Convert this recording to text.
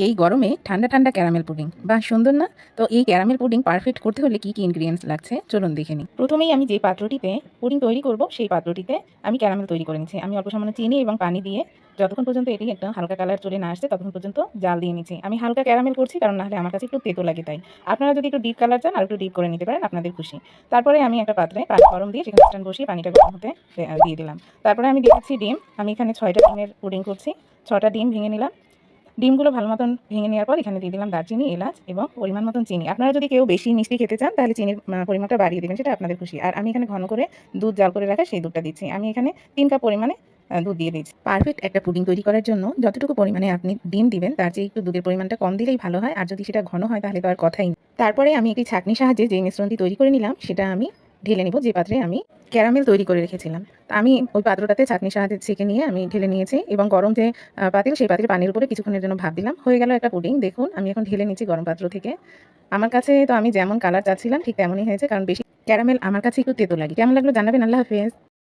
এই গরমে ঠান্ডা ঠান্ডা ক্যারামেল পুডিং বা সুন্দর না? তো এই ক্যারামেল পুডিং পারফেক্ট করতে হলে কি কি ইনগ্রিডিয়েন্টস লাগছে চলুন দেখে নিই। প্রথমেই আমি যে পাত্রটিতে পুডিং তৈরি করব সেই পাত্রটিতে আমি ক্যারামেল তৈরি করে নিচ্ছি। আমি অল্প সামান্য চিনি এবং পানি দিয়ে যতক্ষণ পর্যন্ত এটি একটা হালকা কালার চলে না আসছে ততক্ষণ পর্যন্ত জাল দিয়ে নিচ্ছি। আমি হালকা ক্যারামেল করছি কারণ নাহলে আমার কাছে একটু তেতো লাগে তাই। আপনারা যদি একটু ডিপ কালার চান আর একটু ডিপ করে নিতে পারেন, আপনাদের খুশি। তারপরে আমি একটা পাত্রে পানি গরম দিয়ে সেখানে স্ট্যান্ড বসিয়ে পানিটা গরম হতে দিয়ে দিলাম। তারপরে আমি দিয়ে দিচ্ছি ডিম। আমি এখানে 6টা ডিমের পুডিং করছি। 6টা ডিম ভেঙে নিলাম। ডিমগুলো ভালো মতন ভেঙে নেওয়ার পর এখানে দিয়ে দিলাম দারচিনি, এলাচ এবং পরিমাণ মতন চিনি। আপনারা যদি কেউ বেশি মিষ্টি খেতে চান তাহলে চিনির পরিমাণটা বাড়িয়ে দেবেন, সেটা আপনাদের খুশি। আর আমি এখানে ঘন করে দুধ জাল করে রাখা সেই দুধটা দিচ্ছি। আমি এখানে 3 কাপ পরিমাণে দুধ দিয়ে দিচ্ছি। পারফেক্ট একটা পুডিং তৈরি করার জন্য যতটুকু পরিমাণে আপনি ডিম দিবেন তার চেয়ে একটু দুধের পরিমাণটা কম দিলেই ভালো হয়। আর যদি সেটা ঘন হয় তাহলে তো আর কথাই নেই। তারপরে আমি একটি ছাঁকনির সাহায্যে যে মিশ্রণটি তৈরি করে নিলাম সেটা আমি ঢেলে নিব যে পাত্রে আমি ক্যারামেল তৈরি করে রেখেছিলাম। তা আমি ওই পাত্রটাতে ছাঁকনির সাহায্যে ছেঁকে নিয়ে আমি ঢেলে নিয়েছি এবং গরম যে পাতিল সেই পাতিল পানির উপরে কিছুক্ষণের জন্য ভাপ দিলাম। হয়ে গেল একটা পুডিং। দেখুন আমি এখন ঢেলে নিচ্ছি গরম পাত্র থেকে। আমার কাছে তো আমি যেমন কালার চাচ্ছিলাম ঠিক তেমনই হয়েছে, কারণ বেশি ক্যারামেল আমার কাছে একটু তেতো লাগে। কেমন লাগলো জানাবেন। আল্লাহ হাফেজ।